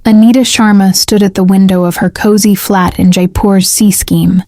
Anita Sharma stood at the window of her cozy flat in Jaipur's Sea Scheme,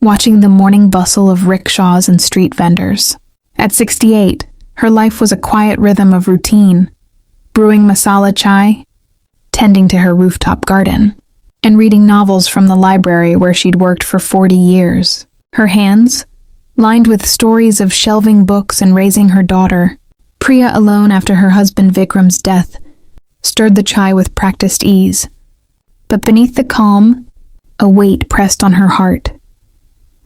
watching the morning bustle of rickshaws and street vendors. At 68, her life was a quiet rhythm of routine, brewing masala chai, tending to her rooftop garden, and reading novels from the library where she'd worked for 40 years. Her hands, lined with stories of shelving books and raising her daughter, Priya, alone after her husband Vikram's death, stirred the chai with practiced ease. But beneath the calm, a weight pressed on her heart.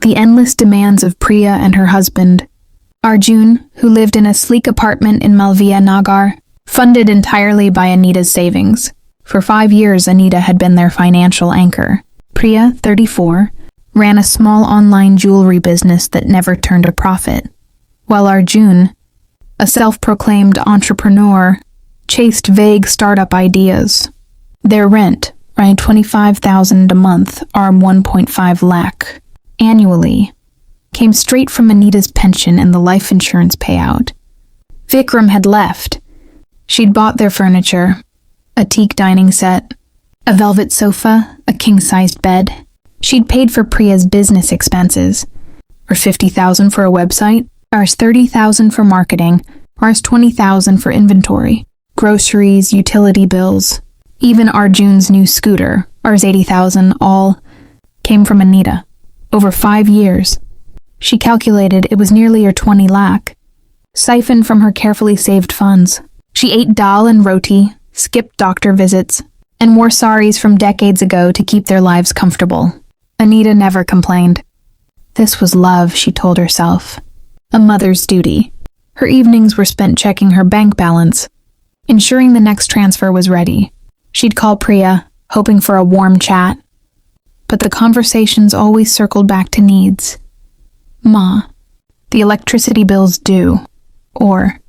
The endless demands of Priya and her husband, Arjun, who lived in a sleek apartment in Malviya Nagar, funded entirely by Anita's savings. For 5 years, Anita had been their financial anchor. Priya, 34, ran a small online jewelry business that never turned a profit, while Arjun, a self-proclaimed entrepreneur, chased vague startup ideas. Their rent, around 25,000 a month, or 1.5 lakh annually, came straight from Anita's pension and the life insurance payout. Vikram had left. She'd bought their furniture, a teak dining set, a velvet sofa, a king-sized bed. She'd paid for Priya's business expenses, or 50,000 for a website, or 30,000 for marketing, or 20,000 for inventory, groceries, utility bills. Even Arjun's new scooter, or 80,000, all came from Anita. Over 5 years, she calculated it was nearly her 20 lakh, siphoned from her carefully saved funds. She ate dal and roti, skipped doctor visits, and wore saris from decades ago to keep their lives comfortable. Anita never complained. This was love, she told herself. A mother's duty. Her evenings were spent checking her bank balance, ensuring the next transfer was ready. She'd call Priya, hoping for a warm chat. But the conversations always circled back to needs. Ma, the electricity bill's due. Or,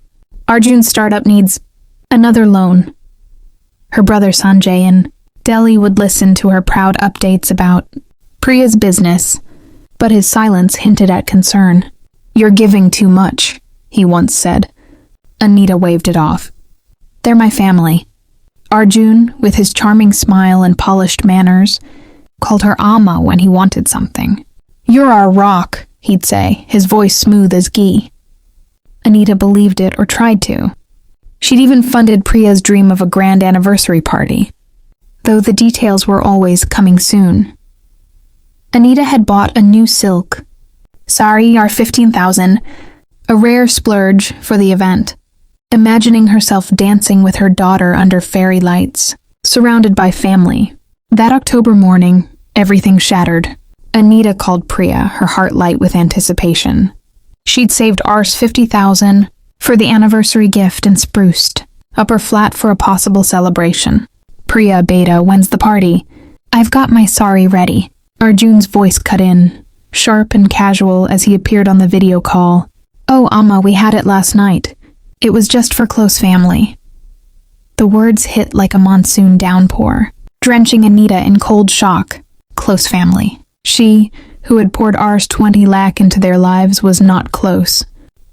Arjun's startup needs another loan. Her brother Sanjay in Delhi would listen to her proud updates about Priya's business, but his silence hinted at concern. "You're giving too much," he once said. Anita waved it off. "They're my family." Arjun, with his charming smile and polished manners, called her Amma when he wanted something. "You're our rock," he'd say, his voice smooth as ghee. Anita believed it or tried to. She'd even funded Priya's dream of a grand anniversary party, though the details were always coming soon. Anita had bought a new silk sari, or 15,000, a rare splurge for the event, imagining herself dancing with her daughter under fairy lights, surrounded by family. That October morning, everything shattered. Anita called Priya, her heart light with anticipation. She'd saved Rs 50,000 for the anniversary gift and spruced up her flat for a possible celebration. "Priya, beta, when's the party?" "I've got my sari ready." Arjun's voice cut in, sharp and casual as he appeared on the video call. "Oh, Amma, we had it last night. It was just for close family." The words hit like a monsoon downpour, drenching Anita in cold shock. Close family. She, who had poured Rs 20 lakh into their lives, was not close.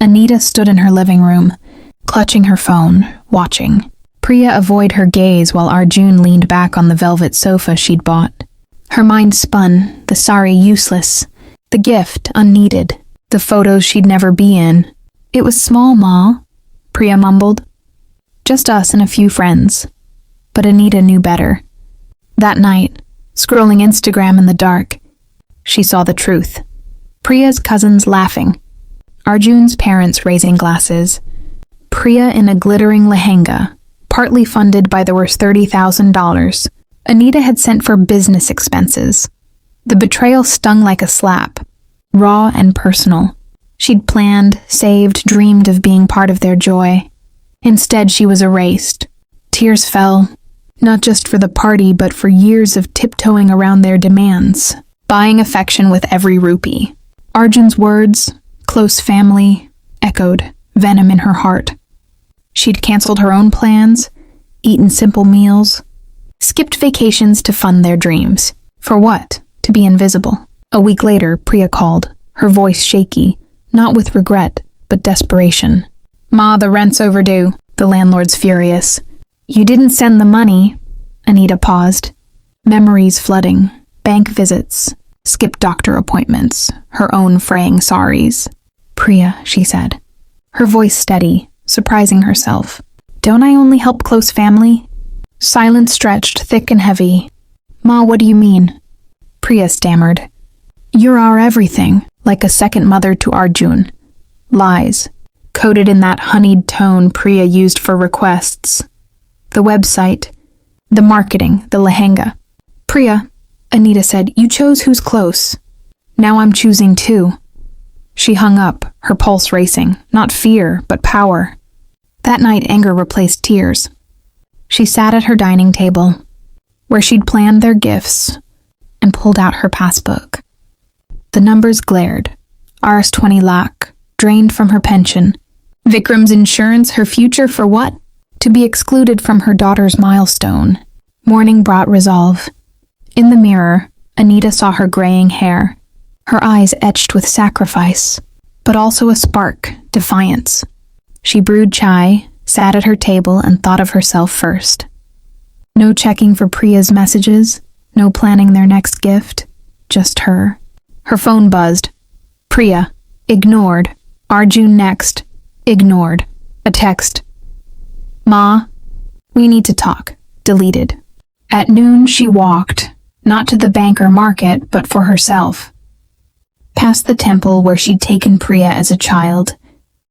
Anita stood in her living room, clutching her phone, watching. Priya avoided her gaze while Arjun leaned back on the velvet sofa she'd bought. Her mind spun, the sari useless, the gift unneeded, the photos she'd never be in. "It was small, Ma," Priya mumbled. "Just us and a few friends." But Anita knew better. That night, scrolling Instagram in the dark, she saw the truth. Priya's cousins laughing, Arjun's parents raising glasses, Priya in a glittering lehenga, partly funded by the worth $30,000. Anita had sent for business expenses. The betrayal stung like a slap, raw and personal. She'd planned, saved, dreamed of being part of their joy. Instead, she was erased. Tears fell, not just for the party, but for years of tiptoeing around their demands, buying affection with every rupee. Arjun's words, close family, echoed, venom in her heart. She'd canceled her own plans, eaten simple meals, skipped vacations to fund their dreams. For what? To be invisible. A week later, Priya called, her voice shaky, not with regret, but desperation. "Ma, the rent's overdue." The landlord's furious. "You didn't send the money." Anita paused. Memories flooding. Bank visits. Skipped doctor appointments. Her own fraying sorries. Priya, she said. Her voice steady, surprising herself. Don't I only help close family? Silence stretched, thick and heavy. Ma, what do you mean? Priya stammered. You're our everything, like a second mother to Arjun. Lies, coded in that honeyed tone Priya used for requests. The website, the marketing, the lehenga. Priya, Anita said, you chose who's close. Now I'm choosing too. She hung up, her pulse racing, not fear, but power. That night anger replaced tears. She sat at her dining table, where she'd planned their gifts, and pulled out her passbook. The numbers glared. Rs 20 lakh, drained from her pension. Vikram's insurance, her future for what? To be excluded from her daughter's milestone. Morning brought resolve. In the mirror, Anita saw her graying hair, her eyes etched with sacrifice, but also a spark, defiance. She brewed chai, sat at her table, and thought of herself first. No checking for Priya's messages, no planning their next gift, just her. Her phone buzzed. Priya, ignored. Arjun next, ignored. A text. Ma, we need to talk. Deleted. At noon she walked, not to the bank or market, but for herself. Past the temple where she'd taken Priya as a child,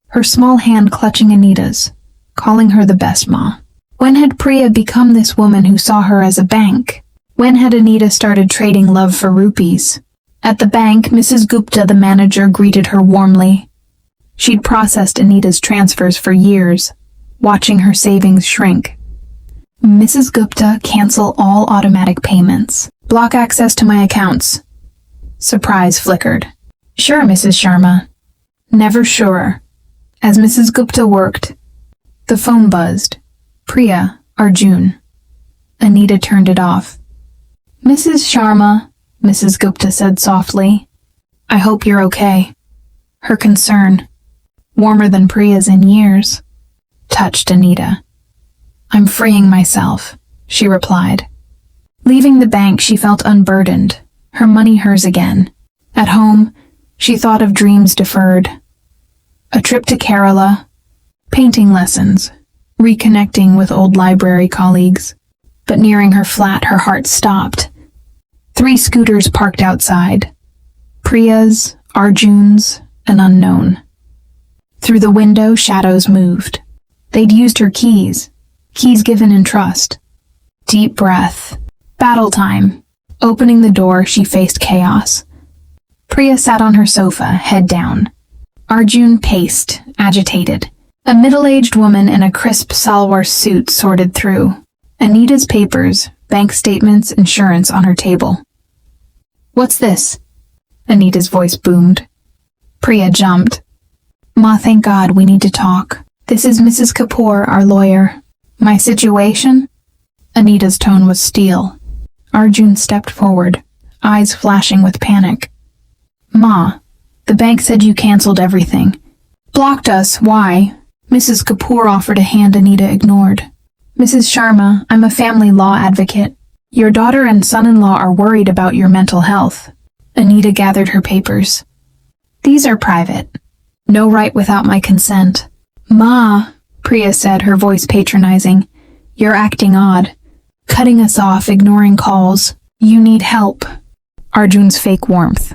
her small hand clutching Anita's, calling her the best ma. When had Priya become this woman who saw her as a bank? When had Anita started trading love for rupees? At the bank, Mrs. Gupta, the manager, greeted her warmly. She'd processed Anita's transfers for years, watching her savings shrink. Mrs. Gupta, cancel all automatic payments. Block access to my accounts. Surprise flickered. Sure, Mrs. Sharma. Never sure. As Mrs. Gupta worked, the phone buzzed. Priya, Arjun. Anita turned it off. Mrs. Sharma, Mrs. Gupta said softly. I hope you're okay. Her concern, warmer than Priya's in years, touched Anita. I'm freeing myself, she replied. Leaving the bank, she felt unburdened, her money hers again. At home, she thought of dreams deferred. A trip to Kerala, painting lessons, reconnecting with old library colleagues. But nearing her flat, her heart stopped. 3 scooters parked outside. Priya's, Arjun's, an unknown. Through the window, shadows moved. They'd used her keys given in trust. Deep breath. Battle time. Opening the door, she faced chaos. Priya sat on her sofa, head down. Arjun paced, agitated. A middle-aged woman in a crisp salwar suit sorted through. Anita's papers, bank statements, insurance on her table. What's this? Anita's voice boomed. Priya jumped. Ma, thank God, we need to talk. This is Mrs. Kapoor, our lawyer. My situation? Anita's tone was steel. Arjun stepped forward, eyes flashing with panic. Ma, the bank said you canceled everything. Blocked us, why? Mrs. Kapoor offered a hand Anita ignored. Mrs. Sharma, I'm a family law advocate. Your daughter and son-in-law are worried about your mental health. Anita gathered her papers. These are private. No right without my consent. Ma, Priya said, her voice patronizing. You're acting odd. Cutting us off, ignoring calls. You need help. Arjun's fake warmth.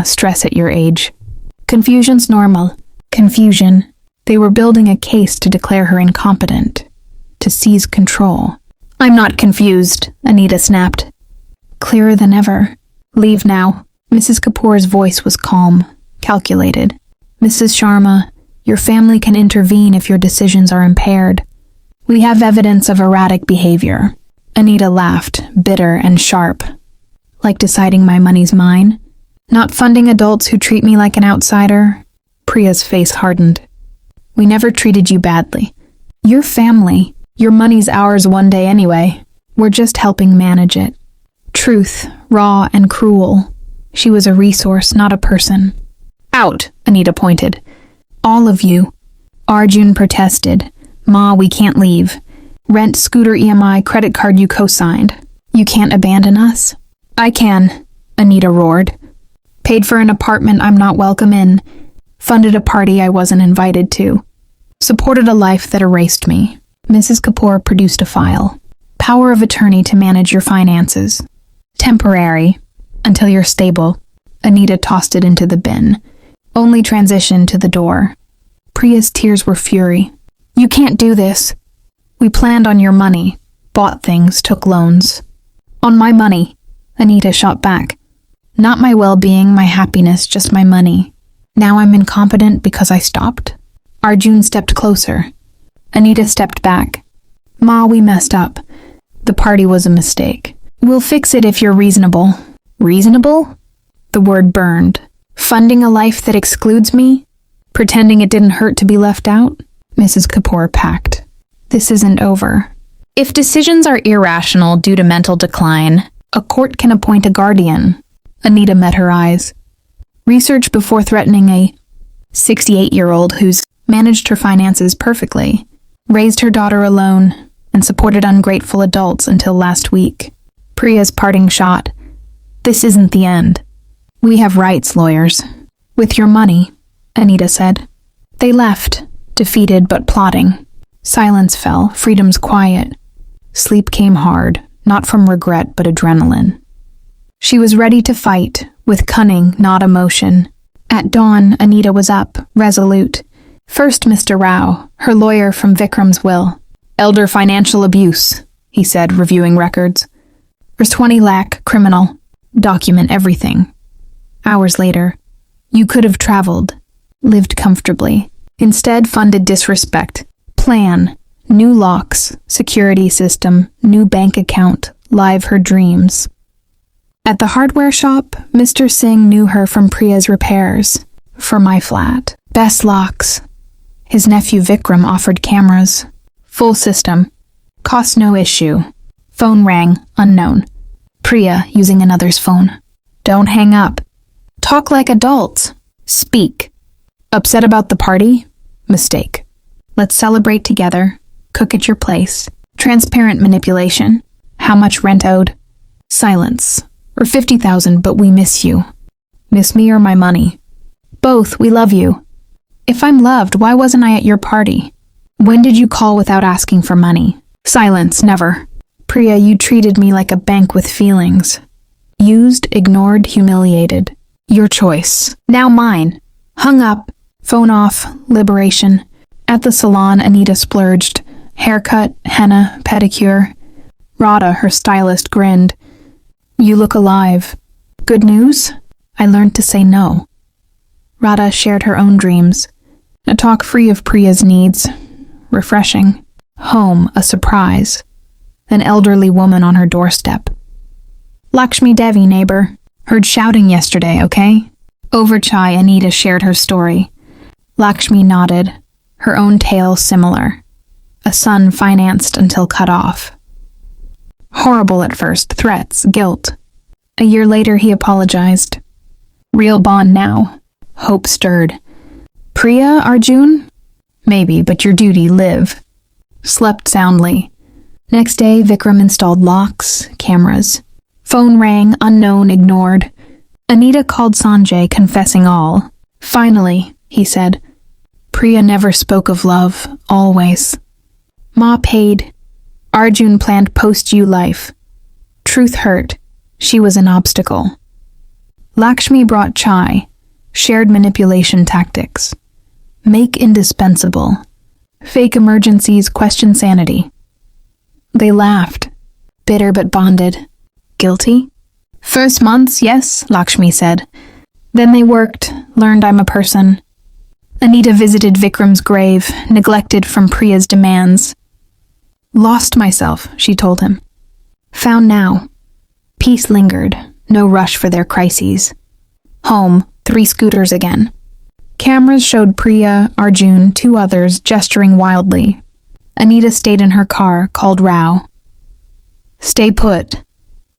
Stress at your age. Confusion's normal. Confusion. They were building a case to declare her incompetent. To seize control. I'm not confused, Anita snapped. Clearer than ever. Leave now. Mrs. Kapoor's voice was calm, calculated. Mrs. Sharma, your family can intervene if your decisions are impaired. We have evidence of erratic behavior. Anita laughed, bitter and sharp. Like deciding my money's mine? Not funding adults who treat me like an outsider? Priya's face hardened. We never treated you badly. Your family. Your money's ours one day anyway. We're just helping manage it. Truth, raw and cruel. She was a resource, not a person. Out, Anita pointed. All of you. Arjun protested. Ma, we can't leave. Rent, scooter, EMI, credit card you co-signed. You can't abandon us? I can, Anita roared. Paid for an apartment I'm not welcome in. Funded a party I wasn't invited to. Supported a life that erased me. Mrs. Kapoor produced a file. Power of attorney to manage your finances. Temporary. Until you're stable. Anita tossed it into the bin. Only transition to the door. Priya's tears were fury. You can't do this. We planned on your money. Bought things, took loans. On my money. Anita shot back. Not my well-being, my happiness, just my money. Now I'm incompetent because I stopped? Arjun stepped closer. Anita stepped back. Ma, we messed up. The party was a mistake. We'll fix it if you're reasonable. Reasonable? The word burned. Funding a life that excludes me? Pretending it didn't hurt to be left out? Mrs. Kapoor packed. This isn't over. If decisions are irrational due to mental decline, a court can appoint a guardian. Anita met her eyes. Research before threatening a 68-year-old who's managed her finances perfectly, raised her daughter alone, and supported ungrateful adults until last week. Priya's parting shot. This isn't the end. We have rights, lawyers. With your money, Anita said. They left, defeated but plotting. Silence fell, freedom's quiet. Sleep came hard, not from regret but adrenaline. She was ready to fight, with cunning, not emotion. At dawn, Anita was up, resolute. First Mr. Rao, her lawyer from Vikram's will. Elder financial abuse, he said, reviewing records. There's 20 lakh, criminal. Document everything. Hours later, you could have traveled, lived comfortably. Instead, funded disrespect. Plan. New locks, security system, new bank account, live her dreams. At the hardware shop, Mr. Singh knew her from Priya's repairs. For my flat. Best locks. His nephew Vikram offered cameras. Full system. Cost no issue. Phone rang, unknown. Priya using another's phone. Don't hang up. Talk like adults. Speak. Upset about the party? Mistake. Let's celebrate together. Cook at your place. Transparent manipulation. How much rent owed? Silence. Or 50,000, but we miss you. Miss me or my money? Both, we love you. If I'm loved, why wasn't I at your party? When did you call without asking for money? Silence, never. Priya, you treated me like a bank with feelings. Used, ignored, humiliated. Your choice. Now mine. Hung up. Phone off. Liberation. At the salon, Anita splurged. Haircut, henna, pedicure. Radha, her stylist, grinned. You look alive. Good news? I learned to say no. Radha shared her own dreams. A talk free of Priya's needs. Refreshing. Home, a surprise. An elderly woman on her doorstep. Lakshmi Devi, neighbor. Heard shouting yesterday, okay? Over chai, Anita shared her story. Lakshmi nodded. Her own tale similar. A son financed until cut off. Horrible at first, threats, guilt. A year later, he apologized. Real bond now. Hope stirred. Priya, Arjun? Maybe, but your duty, live. Slept soundly. Next day, Vikram installed locks, cameras. Phone rang, unknown, ignored. Anita called Sanjay, confessing all. Finally, he said. Priya never spoke of love, always. Ma paid. Arjun planned post-you life. Truth hurt. She was an obstacle. Lakshmi brought chai, shared manipulation tactics. Make indispensable. Fake emergencies, question sanity. They laughed. Bitter but bonded. Guilty? First months, yes, Lakshmi said. Then they worked, learned I'm a person. Anita visited Vikram's grave, neglected from Priya's demands. Lost myself, she told him. Found now. Peace lingered, no rush for their crises. Home, 3 scooters again. Cameras showed Priya, Arjun, 2 others gesturing wildly. Anita stayed in her car, called Rao. Stay put.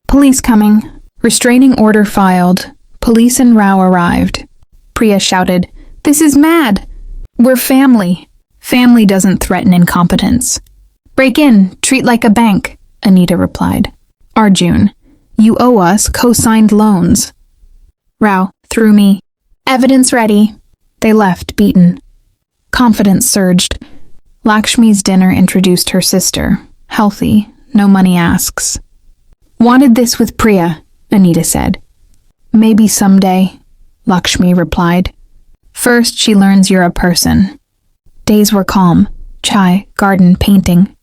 Police coming. Restraining order filed. Police and Rao arrived. Priya shouted, This is mad. We're family. Family doesn't threaten incompetence. Break in, treat like a bank, Anita replied. Arjun, you owe us co-signed loans. Rao, through me. Evidence ready. They left, beaten. Confidence surged. Lakshmi's dinner introduced her sister. Healthy, no money asks. Wanted this with Priya, Anita said. Maybe someday, Lakshmi replied. First, she learns you're a person. Days were calm. Chai, garden, painting.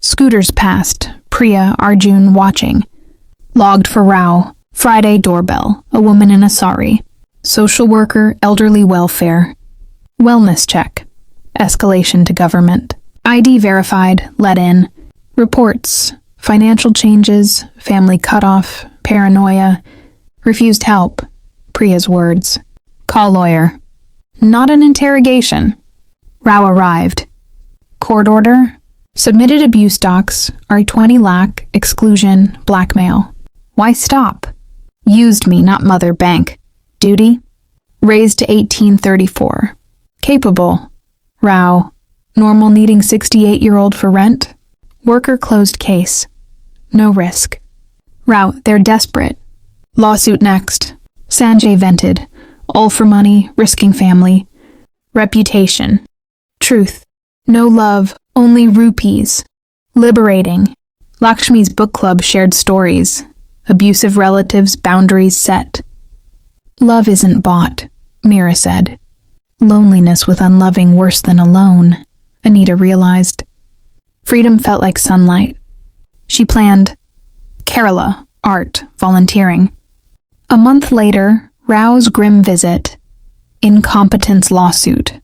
Scooters passed. Priya, Arjun watching. Logged for Rao. Friday doorbell. A woman in a sari. Social worker, elderly welfare. Wellness check. Escalation to government. ID verified, let in. Reports. Financial changes, family cutoff, paranoia. Refused help. Priya's words. Call lawyer. Not an interrogation. Rao arrived. Court order. Submitted abuse docs, R20 lakh, exclusion, blackmail. Why stop? Used me, not mother bank. Duty? Raised to 1834. Capable. Rao. Normal needing 68-year-old for rent. Worker closed case. No risk. Rao, they're desperate. Lawsuit next. Sanjay vented. All for money, risking family. Reputation. Truth. No love, only rupees. Liberating. Lakshmi's book club shared stories. Abusive relatives, boundaries set. Love isn't bought, Mira said. Loneliness with unloving worse than alone, Anita realized. Freedom felt like sunlight. She planned Kerala, art, volunteering. A month later, Rao's grim visit. Incompetence lawsuit.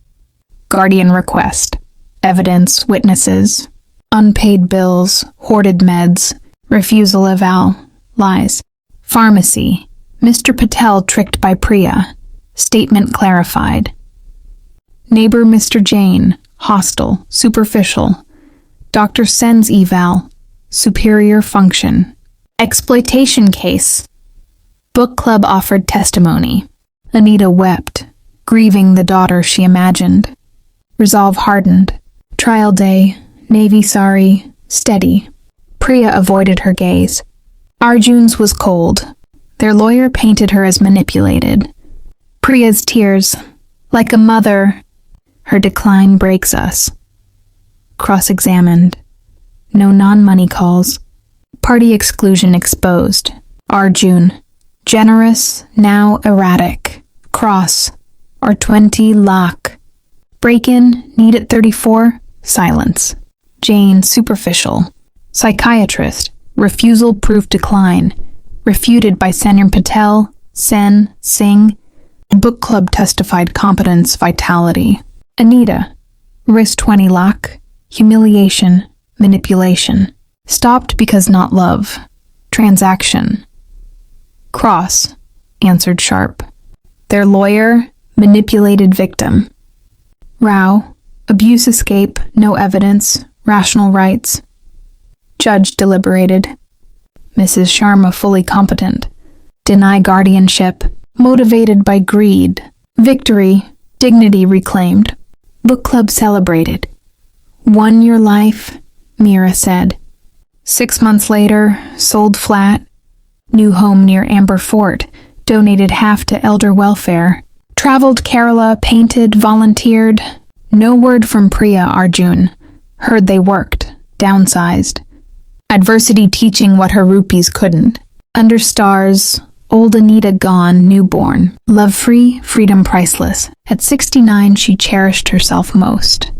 Guardian request. Evidence, witnesses. Unpaid bills, hoarded meds. Refusal eval. Lies. Pharmacy. Mr. Patel tricked by Priya. Statement clarified. Neighbor Mr. Jain. Hostile. Superficial. Dr. Sen's eval. Superior function. Exploitation case. Book club offered testimony. Anita wept, grieving the daughter she imagined. Resolve hardened. Trial day. Navy sari. Steady. Priya avoided her gaze. Arjun's was cold. Their lawyer painted her as manipulated. Priya's tears. Like a mother. Her decline breaks us. Cross-examined. No non-money calls. Party exclusion exposed. Arjun. Generous, now erratic. Cross. R20 lakh. Break-in, need at 34. Silence. Jane, superficial. Psychiatrist. Refusal proof decline. Refuted by Senor Patel, Sen, Singh. Book club testified competence, vitality. Anita. Risk 20 lakh. Humiliation. Manipulation. Stopped because not love. Transaction. Cross. Answered sharp. Their lawyer. Manipulated victim. Rao. Abuse escape. No evidence. Rational rights. Judge deliberated. Mrs. Sharma fully competent. Deny guardianship. Motivated by greed. Victory. Dignity reclaimed. Book club celebrated. Won your life, Mira said. 6 months later, sold flat. New home near Amber Fort. Donated half to elder welfare. Traveled Kerala, painted, volunteered. No word from Priya Arjun. Heard they worked. Downsized. Adversity teaching what her rupees couldn't. Under stars, old Anita gone, newborn. Love free, freedom priceless. At 69, she cherished herself most.